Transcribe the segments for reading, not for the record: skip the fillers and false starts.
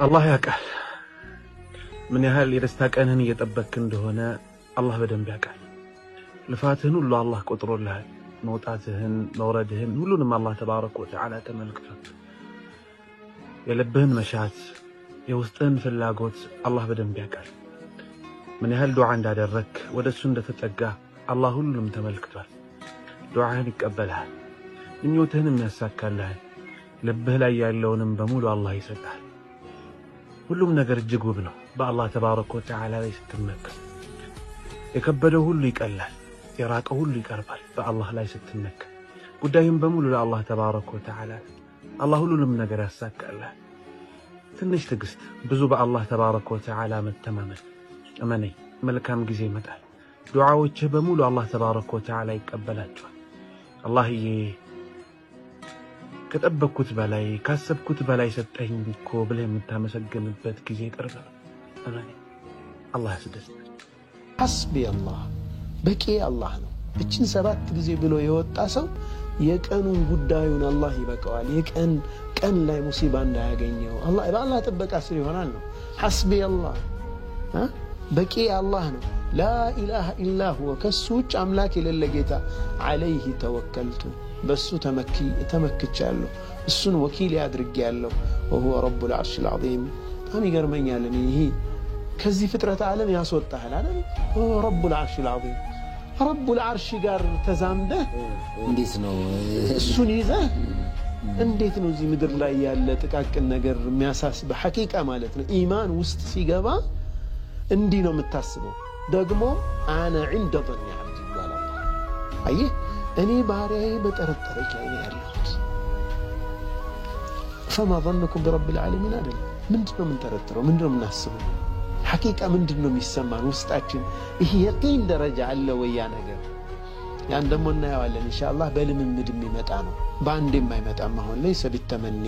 الله ያውቃል ምን ያህል የደስታ ቀንህን እየጠበቅክ እንደሆነ አላህ በደንብ ያውቃል ልፋትህን ሁሉ አላህ ቆጥሮልሃል መውጣትህን መውረድህን ሁሉንም አላህ ተባረከ ወተዓላ ተመልክቷል የልብህን መሻት የውስጥህን ፍላጎት አላህ በደንብ ያውቃል ምን ያህል ዱዓ እንዳደረክ ወደሱ እንደተጠጋ አላህ ሁሉንም ተመልክቷል ዱዓህን ይቀበላል ምኞትህን ያሳካልሃል ልብህ ላይ ያለውንም በሙሉ አላህ ይሰጣል ሁሉም ነገር እጅግ ውብ ነው በአላህ ተባረከ ወተዓላ ላይ ስትመካ የከበደው ሁሉ ይቀላል የራቀው ሁሉ ይቀርባል በአላህ ላይ ስትመካ ጉዳይም በሙሉ ለአላህ ተባረከ ወተዓላ አላህ ሁሉንም ነገር ያሳካልሃል ትንሽ ትግስት ብዙ በአላህ ተባረከ ወተዓላ መተማመን አመነኝ መልካም ጊዜ ይመጣል ዱዓዎችህ በሙሉ አላህ ተባረከ ወተዓላ ይቀበላቸዋል አላህዬ ከጠበቅኩት በላይ ካሰብኩት በላይ ሰጠኝ እኮ ብለህ የምታመሰግንበት ጊዜ ቀርቧል አሜን አላህ ያስደስታል حسبي الله በቂ አላህ ነው እቺን 7 ጊዜ ብሎ የወጣ ሰው የቀኑን ጉዳዩን አላህ ይበቃዋል ቀን ላይ ሙሲባ እንዳያገኘው አላህ ተበቃ ስለ ይሆናል ነው حسبي الله በቂ አላህ ነው لا اله الا هو ከሱጭ አምላክ የሌለ ጌታ عليه توكلت በሱ ተመክቻለሁ እሱን ወኪል ያድርጋለሁ وهو رب العرش العظيم ይገርመኛል ይሄ ከዚህ ፍጥረት ዓለም ያስወጣሃል አይደል رب العرش العظيم رب العرش ጋር ተዛምደህ እንዴት ነው እሱን ይዘህ እንዴት ነው እዚህ ምድር ላይ ያለ ጥቃቅን ነገር የሚያሳስብ ሐቂቃ ማለት ነው ኢማን ውስጥ ሲገባ እንዲህ ነው የምታስበው ደግሞ انا عند ظن عبدي قال الله አየህ እኔ ባሪያዬ በጠረጠረኝ ላይ ያለሁት فما ظنكم برب العالمين አይደል ምንድነው የምንጠረጥረው ምንድነው የምናስበው ሐቂቃ ምንድነው የሚሰማን ውስጣችን ይሄ የቂን ደረጃ አለ ወያ ነገር ያን ደሞ እናያለን ኢንሻአላህ በልምምድ የሚመጣ ነው ባንዴ የማይመጣም አሁን ላይ ሰብተመኒ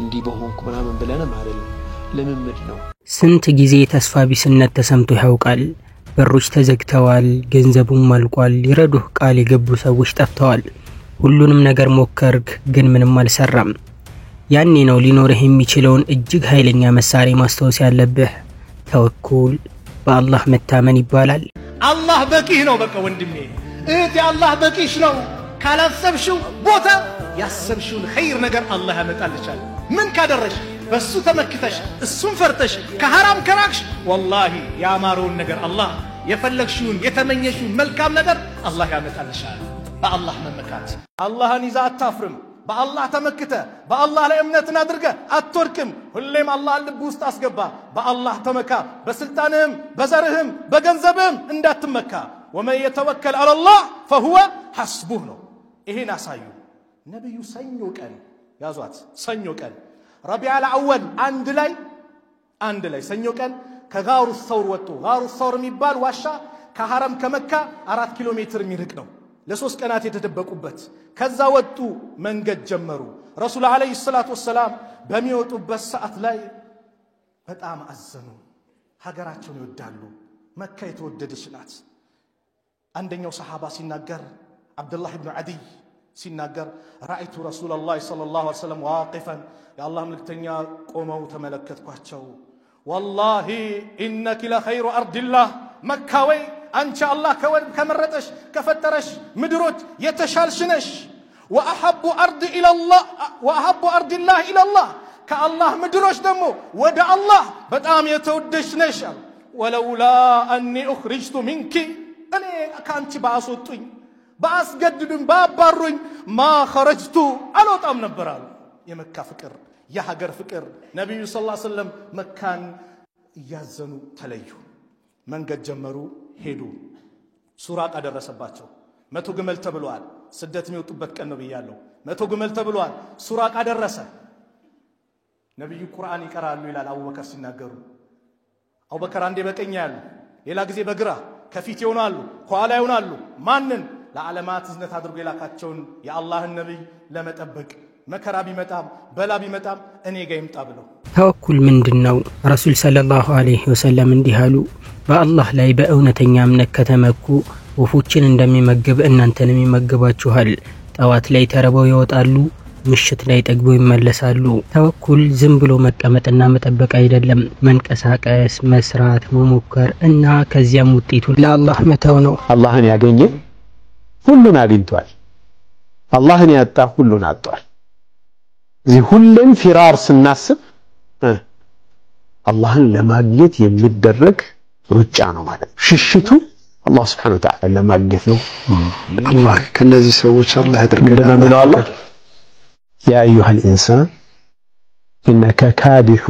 እንዲ በሆንኩ ምናምን ብለንም አይደለም ልምምድ ነው ስንት ጊዜ ተስፋ ቢስነት ተሰምቶ ያውቃል በሮች ተዘግተዋል ገንዘቡም ማልቋል ይረዱህ ቃል የገቡ ሰዎች ጠፍተዋል ሁሉንም ነገር ሞከርክ ግን ምንም አልሰራም ያኔ ነው ሊኖርህ የሚችለውን እጅግ ኃይለኛ መሳሪያ ማስተዋወስ ያለብህ ተወኩል በአላህ መታመን ይባላል አላህ በቂህ ነው በቃ ወንድሜ እህቴ አላህ በቂሽ ነው ካላሰብሽው ቦታ ያሰብሽውን ኸይር ነገር አላህ ያመጣልሻል ምን ካደረሽ በሱ ተመክተሽ እሱን ፈርተሽ ከሐራም ከራክሽ ወላሂ ያማረውን ነገር አላህ የፈለግሽውን የተመኘሽውን መልካም ነገር አላህ ያመጣልሻል በአላህ መመካት አላህን ይዛ አታፍርም በአላህ ተመክተ በአላህ ላይ እምነትን አድርገ አትወርክም ሁሌም አላህ ልብ ውስጥ አስገባ በአላህ ተመካ በስልጣንህም በዘርህም በገንዘብህም እንዳትመካ ومن يتوكل على الله فهو حسبه ነው ይሄን አሳዩ ነብዩ ሰኞ ቀን ያዟት ሰኞ ቀን ربيع الاول አንድ ላይ ሰኞ ቀን ከጋሩ ثور ወጡ ጋሩ ثور የሚባል ዋሻ ከሐረም ከመካ 4 ኪሎ ሜትር የሚርቅ ነው ለሶስት ቀናት የተደበቁበት ከዛ ወጡ መንገድ ጀመሩ ረሱል አለይሂ ሰላቱ ወሰለም በሚወጡበት ሰዓት ላይ በጣም አዘኑ ሀገራቸውን ይወዳሉ መካ የተወደደች ናት አንደኛው ሰሃባ ሲናገር አብዱላህ ኢብኑ አዲ ሲናገር رايت رسول الله صلى الله عليه وسلم واقفا يا الله ملكتኛ ቆመው ተመለከትኳቸው والله انك لخير ارض الله مكه ወይ አንቺ አላህ ከመረጠሽ ከፈጠረሽ ምድሮች የተሻልሽ ነሽ واحب ارض الى الله واحب ارض الله الى الله ከአላህ ምድሮች ደግሞ ወደ አላህ በጣም የተወደድሽ ነሽ ولولا اني اخرجت منك እኔ ካንቺ ባስወጡኝ ባስገድዱኝ ባባሩኝ ما خرجت አልወጣም ነበር አሉ የመካ ፍቅር የሀገር ፍቅር ነብዩ ሰለላሁ ዐለይሂ ወሰለም መካን ያዘኑ ተለዩ መንገድ ጀመሩ ሄዱ ሱራቃ ደረሰባቸው 100 ግመል ተብሏል ስደት የሚወጡበት ቀን ነው ብያለሁ 100 ግመል ተብሏል ሱራቃ ደረሰ ነብዩ ቁርአን ይቀራሉ ይላል አቡበከር ሲናገሩ አቡበከር አንዴ በቀኝ ያሉ ሌላ ጊዜ በግራ ከፊት ይሆናሉ ኋላ ይሆናሉ ማንን ለዓለማት ዝነት አድርጎ የላካቸውን የአላህን ነብይ ለመጠበቅ መከራ ቢመጣም በላ ቢመጣም እኔ ጋር ይምጣ ብለው ተወኩል ምንድነው ረሱል ሰለላሁ ዐለይሂ ወሰለም እንዲሃሉ በአላህ ላይ በእውነተኛ እምነት ከተመኩ ወፎችን እንደሚመገብ እናንተንም ይመገባችኋል ጠዋት ላይ ተረበው ይወጣሉ ምሽት ላይ ጠግበው ይመለሳሉ። ተወኩል ዝም ብሎ መቀመጥና መጠበቅ አይደለም፣ መንቀሳቀስ፣ መስራት፣ መሞከር እና ከዚያም ውጤቱን ለአላህ መተው ነው። አላህን ያገኘ ሁሉን አግኝቷል። አላህን ያጣ ሁሉን አጥቷል። እዚህ ሁሉም ፊራር ስናስብ አላህን ለማግኘት የሚደረግ ሩጫ ነው ማለት ነው። ሽሽቱ አላህ Subhanahu Wa Ta'ala ለማግኘት ነው። አላህ ከነዚህ ሰዎች አላህ ያድርገን። አላህ ያ አዩሃ الانسان انك كادح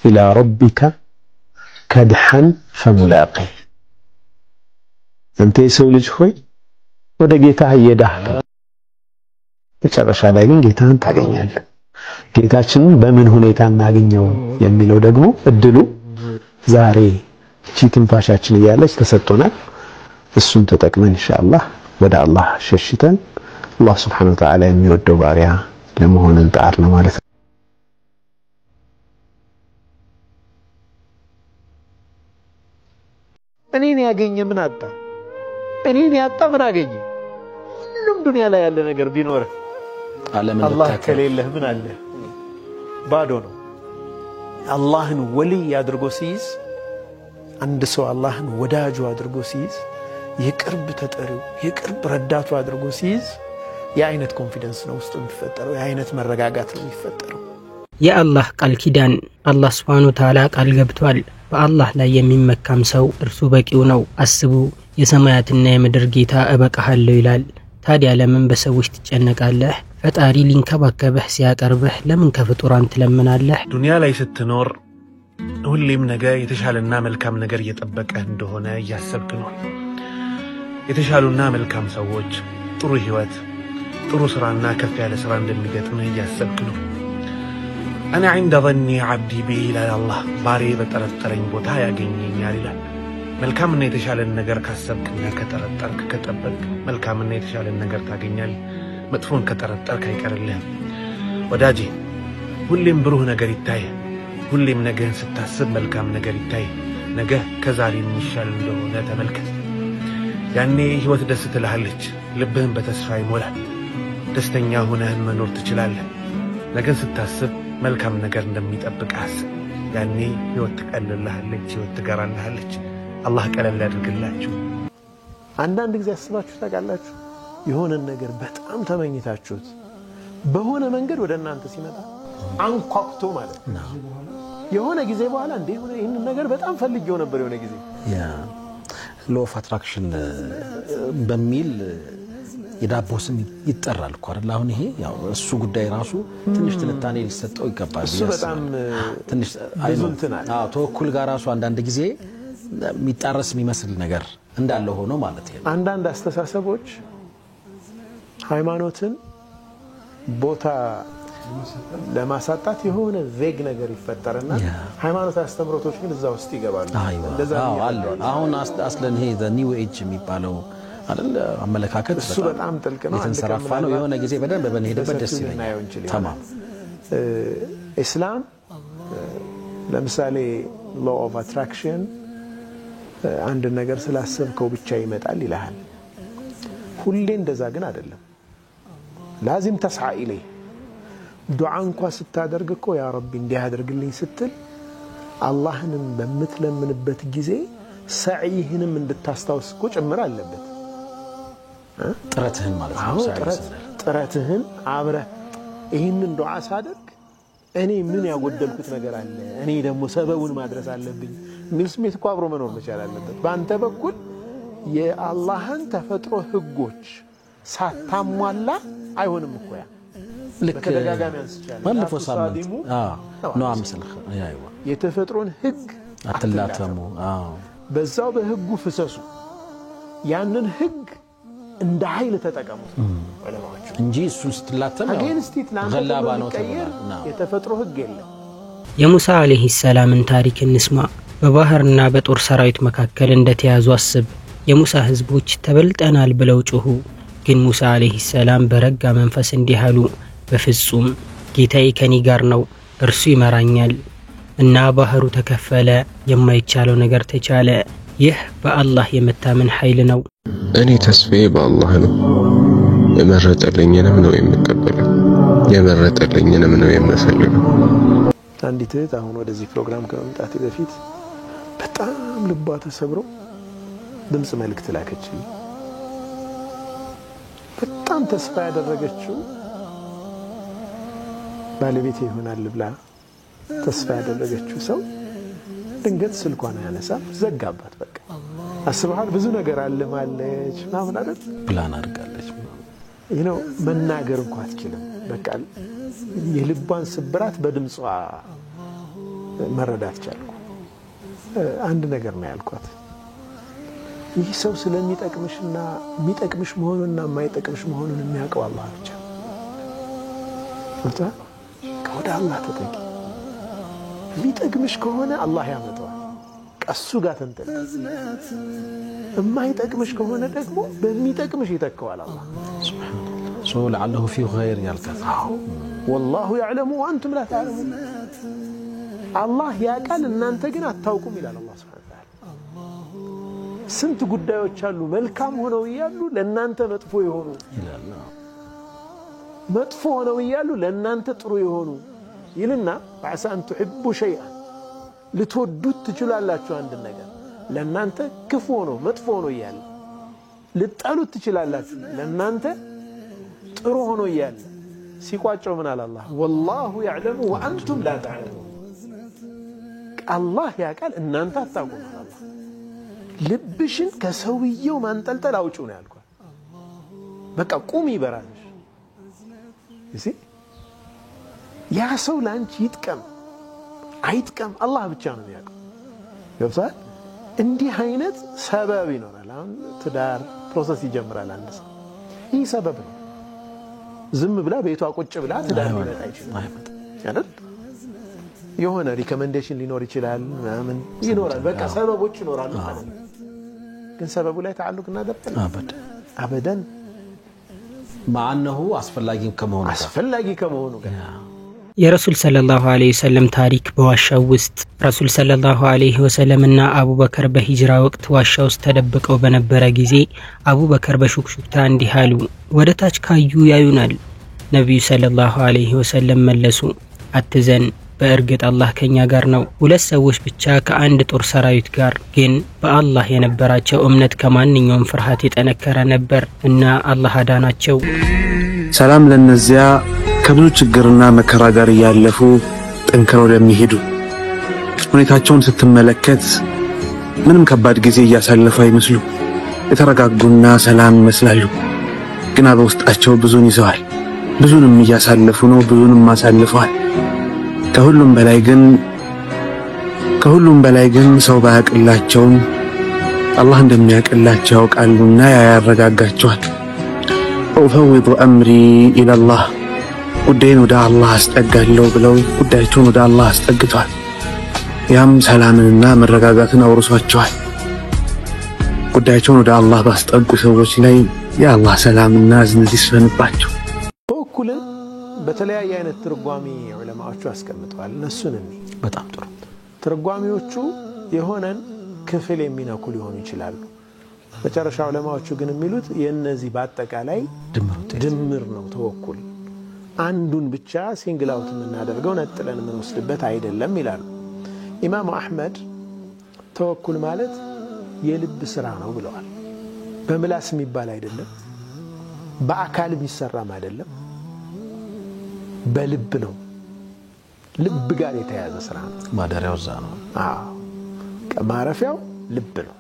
الى ربك كدحا فملاقيه አንተ የሰው ልጅ ሆይ ወደ ጌታህ እየዳህ መጨረሻ ላይ ግን ጌታህን ታገኛለህ። ጌታችንን በምን ሁኔታ እናገኘው የሚለው ደግሞ እድሉ ዛሬ እቺ ትንፋሻችን እያለች ተሰጥቶናል። እሱን ተጠቅመን ኢንሻአላህ ወደ አላህ ሸሽተን አላህ Subhanahu Wa Ta'ala የሚወደው ባሪያ ለመሆን እንጣር ነው ማለት ነው። እኔን ያገኘ ምን አጣ? እኔን ያጣ ምን አገኘ? ሁሉም ዱንያ ላይ ያለ ነገር ቢኖር አላህ ከሌለህ ምን አለ? ባዶ ነው። አላህን ወልይ አድርጎ ሲይዝ አንድ ሰው አላህን ወዳጁ አድርጎ ሲይዝ የቅርብ ተጠሪው የቅርብ ረዳቱ አድርጎ ሲይዝ የአይነት ኮንፊደንስ ነው ውስጡ የሚፈጠረው፣ የአይነት መረጋጋት ነው የሚፈጠረው። የአላህ ቃል ኪዳን አላህ Subhanahu Wa Ta'ala ቃል ገብቷል። በአላህ ላይ የሚመካም ሰው እርሱ በቂው ነው። አስቡ፣ የሰማያትና የምድር ጌታ እበቃሃለሁ ይላል። ታዲያ ለምን በሰዎች ትጨነቃለህ? ፈጣሪ ሊንከባከብህ ሲያቀርብህ ለምን ከፍጡራን ትለምናለህ? ዱንያ ላይ ስትኖር ሁሌም ነገ የተሻለና መልካም ነገር እየጠበቀህ እንደሆነ እያሰብክ ነው። የተሻሉና መልካም ሰዎች፣ ጥሩ ህይወት፣ ጥሩ ስራና ከፍ ያለ ስራ እንደሚገጥምህ እያሰብክ ነው። أنا عند ظني عبدي بي إلى الله باري بترترين بوتا ያገኘኛል ይላል። መልካምና የተሻለን ነገር ካሰብክና ከተረጠርክ ከጠበቅ መልካምና የተሻለን ነገር ታገኛለህ። መጥፎን ከተረጠርክ አይቀርልህም። ወዳጄ ሁሌም ብሩህ ነገር ይታይ። ሁሌም ነገን ስታስብ መልካም ነገር ይታይ። ነገ ከዛሬ የሚሻል እንደሆነ ተመልከት። ያኔ ህይወት ደስ ትልሃለች፣ ልብህን በተስፋ ይሞላል። ደስተኛ ሆነህ መኖር ትችላለህ። ነገን ስታስብ መልካም ነገር እንደሚጠብቅህ አስብ። ያኔ ህይወት ትቀልልሃለች፣ ህይወት ትገራልሃለች። አላህ ቀለል ያድርግላችሁ። አንዳንድ ጊዜ አስባችሁ ታውቃላችሁ? የሆነ ነገር በጣም ተመኝታችሁት በሆነ መንገድ ወደ እናንተ ሲመጣ አንኳኩቶ ማለት ነው። የሆነ ጊዜ በኋላ እንዴ ሆነ ይሄን ነገር በጣም ፈልጌው ነበር የሆነ ጊዜ ያ law of attraction በሚል የዳቦ ስም ይጠራል እኮ አይደል? አሁን ይሄ ያው እሱ ጉዳይ ራሱ ትንሽ ትንታኔ ሊሰጠው ይገባል። እሱ በጣም ትንሽ አይዞንተናል። ተወኩል ጋር ራሱ አንዳንድ ጊዜ የሚጣረስ የሚመስል ነገር እንዳለ ሆኖ ማለት ነው። አንዳንድ አስተሳሰቦች ሃይማኖትን ቦታ ለማሳጣት የሆነ ቬግ ነገር ይፈጠርና ሃይማኖት አስተምሮቶች ግን እዛ ውስጥ ይገባሉ። እንደዛ ነው። አሁን አስለን ይሄ the new age የሚባለው አይደል አመለካከት እሱ በጣም ጥልቅ ነው። የተንሰራፋ ነው። የሆነ ጊዜ በደንብ በነሄደበት ደስ ይላል። ተማም እስላም ለምሳሌ law of attraction አንድ ነገር ስላሰብከው ብቻ ይመጣል ይላል። ሁሌ እንደዛ ግን አይደለም። لازم تسعى إليه ዱዓ እንኳን ስታደርግ እኮ ያ ረቢ እንዲያደርግልኝ ስትል አላህንም በመትለምንበት ጊዜ ሰዒህንም እንድታስታውስ እኮ ጭምር አለበት። ጥረትህን ማለት ነው። ጥረትህን አብረ ይሄንን ዱዓ ሳደርግ እኔ ምን ያጎደልኩት ነገር አለ፣ እኔ ደግሞ ሰበቡን ማድረስ አለብኝ ሚል ስሜት እኮ አብሮ መኖር መቻል አለበት። በአንተ በኩል የአላህን ተፈጥሮ ህጎች ሳታሟላ አይሆንም እኮ ያ ልክ ባለፈው ሳምንት ነው አምስልህ ያይዋ የተፈጥሮን ህግ አትላተሙ በዛው በህጉ ፍሰሱ። ያንን ህግ እንደ ኃይል ተጠቀሙ ወለማዎች እንጂ እሱን ስትላተም ገላባ ነው ተብሏል። የተፈጥሮ ህግ የለም። የሙሳ አለይሂ ሰላምን ታሪክ እንስማ። በባህርና በጦር ሰራዊት መካከል እንደተያዙ አስብ። የሙሳ ህዝቦች ተበልጠናል ብለው ጮሁ። ግን ሙሳ አለይሂ ሰላም በረጋ መንፈስ እንዲህ አሉ፣ በፍጹም ጌታዬ ከኔ ጋር ነው፣ እርሱ ይመራኛል። እና ባህሩ ተከፈለ፣ የማይቻለው ነገር ተቻለ። ይህ በአላህ የመታመን ኃይል ነው። እኔ ተስፋዬ በአላህ ነው፣ የመረጠልኝንም ነው የምቀበለው። የመረጠልኝንም ነው የምፈልገው። አንዲት እህት አሁን ወደዚህ ፕሮግራም ከመምጣቴ በፊት በጣም ልቧ ተሰብሮ ድምጽ መልእክት ላከችልኝ። በጣም ተስፋ ያደረገችው ባለቤቴ ይሆናል ብላ ተስፋ ያደረገችው ሰው ድንገት ስልኳን ያነሳም ዘጋባት። በቃ አስበሃል፣ ብዙ ነገር አለማለች ምናምን አይደል ፕላን አድርጋለች። መናገር እንኳን አትችልም። በቃ የልቧን ስብራት በድምጿ መረዳት ቻልኩ። አንድ ነገር ነው ያልኳት፣ ይህ ሰው ስለሚጠቅምሽና የሚጠቅምሽ መሆኑንና የማይጠቅምሽ መሆኑን የሚያውቀው አላህ ብቻ ነው። ወደ አላህ ተጠቂ። የሚጠቅምሽ ከሆነ አላህ ያመጣዋል፣ ቀሱ ጋር ተንጠልጠል። የማይጠቅምሽ ከሆነ ደግሞ በሚጠቅምሽ ይተካዋል አላህ ሱብሓነሁ ሶ ለዓለሁ ፊ ኸይር ያልካት። ወላሁ ያዕለሙ ወአንቱም ላ ተዕለሙን። አላህ ያውቃል እናንተ ግን አታውቁም ይላል አላህ ሱብሓነሁ ወተዓላ። ስንት ጉዳዮች አሉ መልካም ሆነው እያሉ ለእናንተ መጥፎ የሆኑ ይላል። መጥፎ ሆነው እያሉ ለእናንተ ጥሩ የሆኑ ይልና ወዐሳ አን ቱሒቡ ሸይአን፣ ልትወዱት ትችላላችሁ አንድ ነገር ለእናንተ ክፉ ሆኖ መጥፎ ሆኖ እያለ፣ ልጠሉት ትችላላችሁ ለእናንተ ጥሩ ሆኖ እያለ። ሲቋጨው ምን አለ አላህ? ወላሁ ያዕለሙ ወአንቱም ላ ተዕለሙን። አላህ ያውቃል እናንተ አታውቁም። አላህ ልብሽን ከሰውየው ማንጠልጠል አውጪው ነው ያልኳት። በቃ ቁሚ ይበራልሽ። እሺ ያ ሰው ላንቺ ይጥቀም አይጥቀም አላህ ብቻ ነው የሚያውቀው። ገብቶሃል? እንዲህ አይነት ሰበብ ይኖራል። አሁን ትዳር ፕሮሰስ ይጀምራል አንድ ሰው፣ ይህ ሰበብ ነው። ዝም ብላ ቤቷ ቁጭ ብላ ትዳር ሊመጣ ይችላል አይደል? የሆነ ሪኮመንዴሽን ሊኖር ይችላል ምናምን ይኖራል። በቃ ሰበቦች ይኖራሉ ማለት ነው። ግን ሰበቡ ላይ ተዓልቅ እናደርጋለን አበደን ማአነሁ አስፈላጊ ከመሆኑ ጋር የረሱል ሰለላሁ ዐለይሂ ወሰለም ታሪክ በዋሻው ውስጥ ረሱል ሰለላሁ ዐለይሂ ወሰለም እና አቡበከር በሂጅራ ወቅት ዋሻ ውስጥ ተደብቀው በነበረ ጊዜ አቡበከር በሹክሹክታ እንዲህ አሉ፣ ወደ ታች ካዩ ያዩናል። ነብዩ ሰለላሁ ዐለይሂ ወሰለም መለሱ፣ አትዘን፣ በእርግጥ አላህ ከኛ ጋር ነው። ሁለት ሰዎች ብቻ ከአንድ ጦር ሰራዊት ጋር፣ ግን በአላህ የነበራቸው እምነት ከማንኛውም ፍርሃት የጠነከረ ነበር እና አላህ አዳናቸው። ሰላም ለነዚያ ከብዙ ችግርና መከራ ጋር ያለፉ ጠንክረው ለሚሄዱ። ሁኔታቸውን ስትመለከት ምንም ከባድ ጊዜ እያሳለፉ አይመስሉ፣ የተረጋጉና ሰላም ይመስላሉ። ግና በውስጣቸው ብዙን ይዘዋል። ብዙንም እያሳለፉ ነው፣ ብዙንም አሳልፈዋል። ከሁሉም በላይ ግን ሰው ባያቅላቸውም አላህ እንደሚያቅላቸው ያውቃሉና ያረጋጋቸዋል። ወፈውዱ አምሪ ኢለላህ፣ ጉዳይን ወደ አላህ አስጠጋለሁ ብለው ጉዳያቸውን ወደ አላህ አስጠግተዋል። ያም ሰላምንና መረጋጋትን አውርሷቸዋል። ጉዳያቸውን ወደ አላህ ባስጠጉ ሰዎች ላይ የአላህ ሰላምና እዝነት ይስፈንባቸው። ተወኩልን በተለያየ አይነት ትርጓሜ ዑለማዎቹ አስቀምጠዋል። እነሱን በጣም ጥሩ ትርጓሜዎቹ የሆነን ክፍል የሚነኩ ሊሆኑ ይችላሉ። መጨረሻ ዑለማዎቹ ግን የሚሉት የነዚህ በአጠቃላይ ድምር ነው። ተወኩል አንዱን ብቻ ሲንግል አውት የምናደርገው ነጥለን የምንወስድበት አይደለም ይላሉ። ኢማሙ አሕመድ ተወኩል ማለት የልብ ስራ ነው ብለዋል። በምላስ የሚባል አይደለም፣ በአካል የሚሰራም አይደለም፣ በልብ ነው። ልብ ጋር የተያዘ ስራ ነው። ማደሪያው እዛ ነው። ማረፊያው ልብ ነው።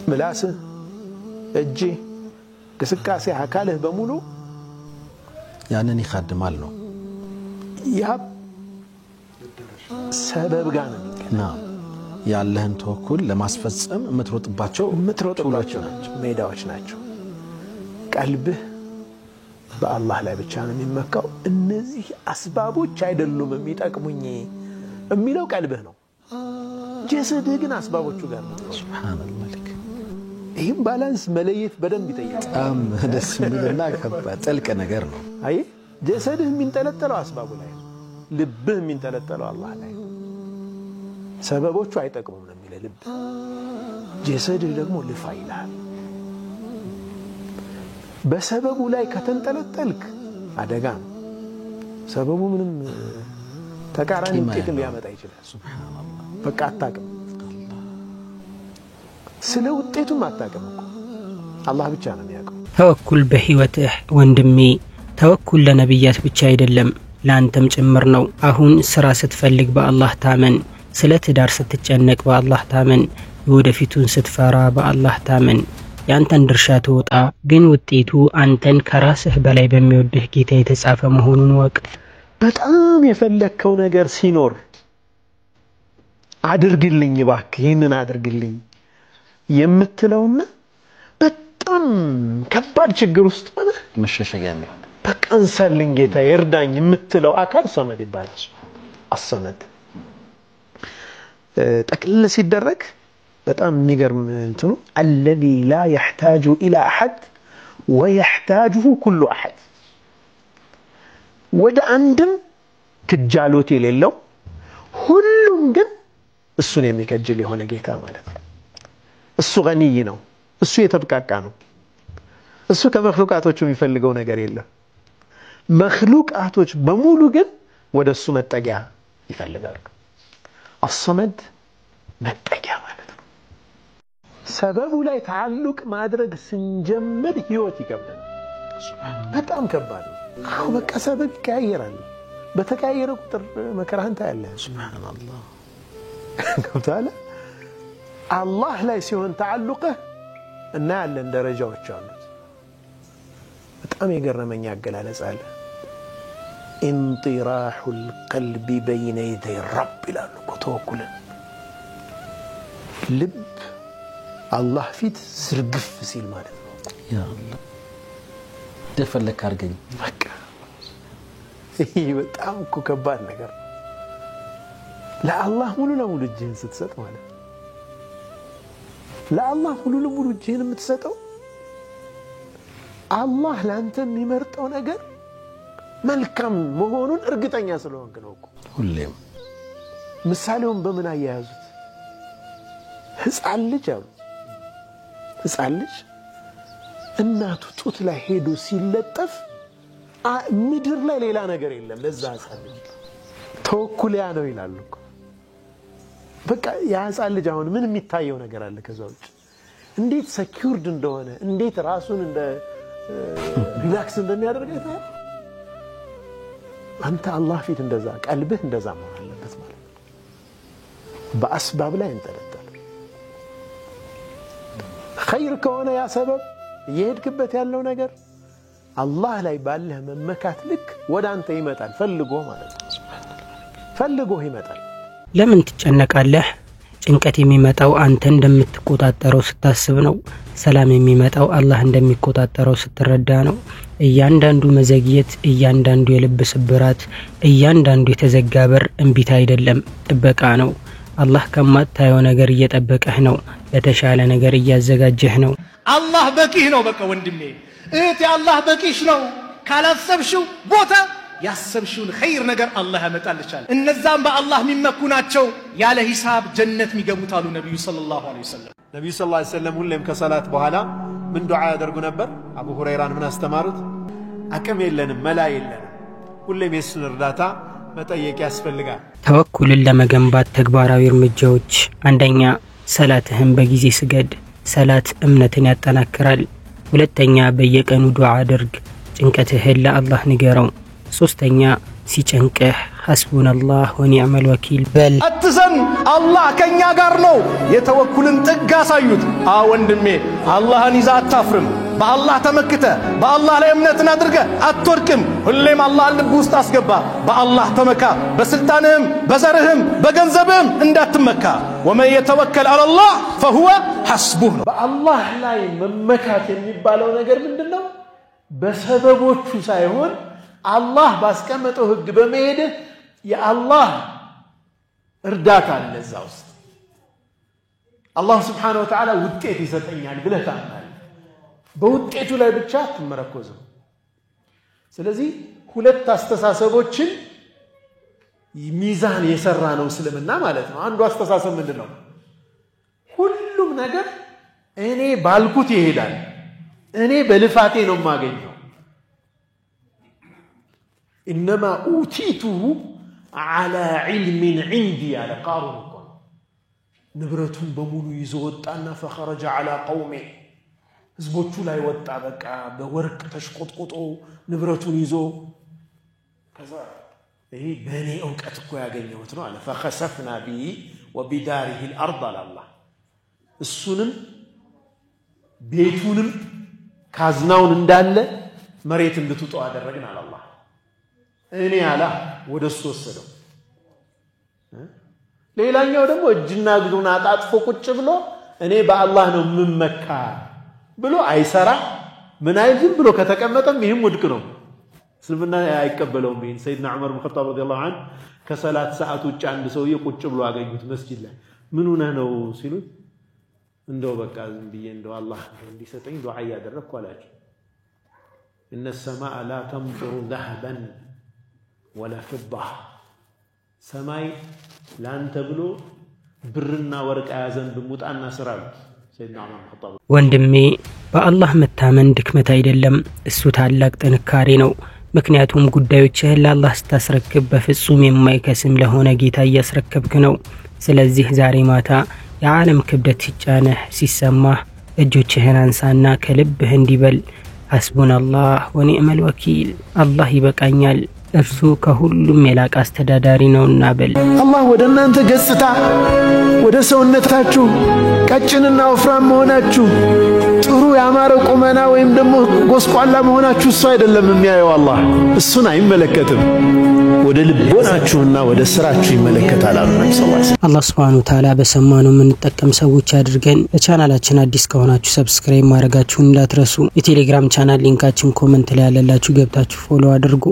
ምላስህ፣ እጅ፣ እንቅስቃሴ አካልህ በሙሉ ያንን ይखाድማል ነው። ያ ሰበብ ጋር ነው ያለህን ተወኩል ለማስፈጸም የምትሮጥባቸው ናቸው፣ ሜዳዎች ናቸው። ቀልብህ በአላህ ላይ ብቻ ነው የሚመካው። እነዚህ አስባቦች አይደሉም የሚጠቅሙኝ የሚለው ቀልብህ ነው። ጀሰድህ ግን አስባቦቹ ጋር ነው። ሱብሃንአላህ። ይህም ባላንስ መለየት በደንብ ይጠይቃል። በጣም ደስ የሚልና ከባድ ጥልቅ ነገር ነው። አይ ጀሰድህ የሚንጠለጠለው አስባቡ ላይ ነው፣ ልብህ የሚንጠለጠለው አላህ ላይ ነው። ሰበቦቹ አይጠቅሙም ነው የሚለው ልብ። ጀሰድህ ደግሞ ልፋ ይላል። በሰበቡ ላይ ከተንጠለጠልክ አደጋ ነው። ሰበቡ ምንም ተቃራኒ ውጤት ሊያመጣ ይችላል። ሱብሃንአላህ በቃ አታውቅም፣ ስለ ውጤቱም አታውቅም እኮ አላህ ብቻ ነው የሚያውቀው። ተወኩል በህይወትህ ወንድሜ፣ ተወኩል ለነብያት ብቻ አይደለም ለአንተም ጭምር ነው። አሁን ስራ ስትፈልግ በአላህ ታመን፣ ስለ ትዳር ስትጨነቅ በአላህ ታመን፣ ወደፊቱን ስትፈራ በአላህ ታመን። ያንተን ድርሻ ተወጣ፣ ግን ውጤቱ አንተን ከራስህ በላይ በሚወድህ ጌታ የተጻፈ መሆኑን ወቅ። በጣም የፈለከው ነገር ሲኖር አድርግልኝ እባክህ ይሄንን አድርግልኝ የምትለውና በጣም ከባድ ችግር ውስጥ ሆነ መሸሸጊያ ነው በቃ እንሰልኝ ጌታ ይርዳኝ የምትለው አካል ሰመድ ይባላል። አሰመድ ጠቅልል ሲደረግ በጣም የሚገርም እንትኑ الذي لا يحتاج الى احد ويحتاجه كل احد ወደ አንድም ክጃሎት የሌለው ሁሉም ግን እሱን የሚከጅል የሆነ ጌታ ማለት ነው። እሱ ገኒይ ነው፣ እሱ የተብቃቃ ነው። እሱ ከመخلوቃቶቹ የሚፈልገው ነገር የለም። መخلوቃቶች በሙሉ ግን ወደሱ መጠጊያ ይፈልጋሉ። አሰመድ መጠጊያ ማለት ነው። ሰበቡ ላይ ተዓልቅ ማድረግ ስንጀምር ህይወት ይከብዳል። በጣም ከባድ ነው። አው በቃ ሰበብ ይቀያየራል። በተቀያየረ ቁጥር መከራህን ታያለህ። ሱብሃንአላህ ገብቶሃል? አላህ ላይ ሲሆን ተዓልቅህ እና ያለን ደረጃዎች አሉት። በጣም የገረመኝ አገላለጽ አለ። انطراح القلب بين يدي الرب ይላሉ እኮ ተወኩልን። ልብ አላህ ፊት ዝርግፍ ሲል ማለት ነው። ያ አላህ ደፈለክ አርገኝ በቃ ይሄ በጣም እኮ ከባድ ነገር ነው። ለአላህ ሙሉ ለሙሉ እጅህን ስትሰጥ ማለት ነው። ለአላህ ሙሉ ለሙሉ እጅህን የምትሰጠው አላህ ላንተ የሚመርጠው ነገር መልካም መሆኑን እርግጠኛ ስለሆንክ ነው እኮ። ሁሌም ምሳሌውን በምን አያያዙት? ህፃን ልጅ አሉ። ህፃን ልጅ እናቱ ጡት ላይ ሄዶ ሲለጠፍ ምድር ላይ ሌላ ነገር የለም ለዛ ህፃን ልጅ። ተወኩልያ ነው ይላሉ እኮ። በቃ ያ ህፃን ልጅ አሁን ምን የሚታየው ነገር አለ ከዛ ውጭ? እንዴት ሰኪውርድ እንደሆነ እንዴት ራሱን እንደ ሪላክስ እንደሚያደርግ አይተሃል? አንተ አላህ ፊት እንደዛ ቀልብህ እንደዛ መሆን አለበት ማለት ነው። በአስባብ ላይ እንጠለጠል። ኸይር ከሆነ ያ ሰበብ እየሄድክበት ያለው ነገር አላህ ላይ ባለህ መመካት ልክ ወደ አንተ ይመጣል። ፈልጎ ማለት ነው። ፈልጎ ይመጣል። ለምን ትጨነቃለህ? ጭንቀት የሚመጣው አንተ እንደምትቆጣጠረው ስታስብ ነው። ሰላም የሚመጣው አላህ እንደሚቆጣጠረው ስትረዳ ነው። እያንዳንዱ መዘግየት፣ እያንዳንዱ የልብ ስብራት፣ እያንዳንዱ የተዘጋ በር እንቢታ አይደለም፣ ጥበቃ ነው። አላህ ከማታየው ነገር እየጠበቀህ ነው። ለተሻለ ነገር እያዘጋጀህ ነው። አላህ በቂህ ነው። በቃ ወንድሜ እህቴ አላህ በቂሽ ነው። ካላሰብሽው ቦታ ያሰብሽውን ኸይር ነገር አላህ ያመጣልሻል። እነዛም በአላህ የሚመኩ ናቸው ያለ ሂሳብ ጀነት የሚገቡት አሉ ነብዩ ሰለላሁ ዐለይሂ ወሰለም። ነብዩ ሰለላሁ ዐለይሂ ወሰለም ሁሌም ከሰላት በኋላ ምን ዱዓ ያደርጉ ነበር? አቡ ሁረይራን ምን አስተማሩት? አቅም የለንም መላ የለንም፣ ሁሌም የሱን እርዳታ መጠየቅ ያስፈልጋል። ተወኩልን ለመገንባት ተግባራዊ እርምጃዎች፣ አንደኛ ሰላትህን በጊዜ ስገድ። ሰላት እምነትን ያጠናክራል። ሁለተኛ በየቀኑ ዱዓ አድርግ፣ ጭንቀትህን ለአላህ ንገረው። ሶስተኛ ሲጨንቅህ ሐስቡነላህ ወኒዕመል ወኪል በል። አትዘን፣ አላህ ከኛ ጋር ነው። የተወኩልን ጥግ አሳዩት። ወንድሜ አላህን ይዛ አታፍርም። በአላህ ተመክተ በአላህ ላይ እምነትን አድርገ አትወድቅም። ሁሌም አላህን ልብ ውስጥ አስገባ። በአላህ ተመካ። በስልጣንህም በዘርህም በገንዘብህም እንዳትመካ። ወመን የተወከል ዐለላህ ፈሁወ ሐስቡህ ነው። በአላህ ላይ መመካት የሚባለው ነገር ምንድነው? በሰበቦቹ ሳይሆን አላህ ባስቀመጠው ህግ በመሄድ የአላህ እርዳታ አለ እዛ ውስጥ። አላህ Subhanahu Wa Ta'ala ውጤት ይሰጠኛል ብለህ ታምናለህ። በውጤቱ ላይ ብቻ አትመረኮዝም። ስለዚህ ሁለት አስተሳሰቦችን ሚዛን የሰራ ነው እስልምና ማለት ነው። አንዱ አስተሳሰብ ምንድነው? ሁሉም ነገር እኔ ባልኩት ይሄዳል፣ እኔ በልፋቴ ነው የማገኘው። إنما أوتيته على علم عندي على قارون ንብረቱን በሙሉ ይዞ ወጣና فخرج على قومه ህዝቦቹ ላይ ወጣ በቃ በወርቅ ተሽቆጥቆጦ ንብረቱን ይዞ ከዛ ይሄ በኔ ዕውቀት እኮ ያገኘሁት ነው አለ فخسفنا به وبداره الارض على الله እሱንም ቤቱንም ካዝናውን እንዳለ መሬት እንድትጠው አደረግን አለ አላህ እኔ አላ ወደሱ ወሰደው ሌላኛው ደግሞ እጅና እግሩን አጣጥፎ ቁጭ ብሎ እኔ በአላህ ነው ምመካ ብሎ አይሰራ ምን አይዝም ብሎ ከተቀመጠም ይሄም ውድቅ ነው እስልምና አይቀበለውም ይሄን ሰይድና ዑመር ኢብኑ ኸጣብ ረዲየላሁ ዐንሁ ከሰላት ሰዓት ውጭ አንድ ሰውዬ ቁጭ ብሎ አገኙት መስጂድ ላይ ምን ሆነ ነው ሲሉት እንደው በቃ ዝም ብዬ እንደው አላህ እንዲሰጠኝ ዱዓ ያደረኩ አላቸው ان السماء لا تمطر ذهبا ولا فضه ሰማይ ላንተ ብሎ ብርና ወርቅ ያዘን በሙጣና ስራል ሰይድና ዑመር ኸጣብ ወንድሜ በአላህ መታመን ድክመት አይደለም እሱ ታላቅ ጥንካሬ ነው ምክንያቱም ጉዳዮችህን ለአላህ ስታስረክብ በፍጹም የማይከስም ለሆነ ጌታ እያስረከብክ ነው ስለዚህ ዛሬ ማታ የዓለም ክብደት ሲጫነህ ሲሰማህ እጆችህን አንሳና ከልብህ እንዲበል ሐስቡናላህ ወኒዕመል ወኪል አላህ ይበቃኛል እርሱ ከሁሉም የላቀ አስተዳዳሪ ነውና በል አላህ ወደ እናንተ ገጽታ ወደ ሰውነታችሁ ቀጭንና ወፍራም መሆናችሁ ጥሩ ያማረ ቁመና ወይም ደግሞ ጎስቋላ መሆናችሁ እሱ አይደለም የሚያየው አላህ እሱን አይመለከትም ወደ ልቦናችሁና ወደ ስራችሁ ይመለከታል አላህ Subhanahu Wa Ta'ala በሰማነው የምንጠቀም ሰዎች አድርገን ለቻናላችን አዲስ ከሆናችሁ ሰብስክራይብ ማድረጋችሁን እንዳትረሱ የቴሌግራም ቻናል ሊንካችን ኮሜንት ላይ ያለላችሁ ገብታችሁ ፎሎ አድርጉ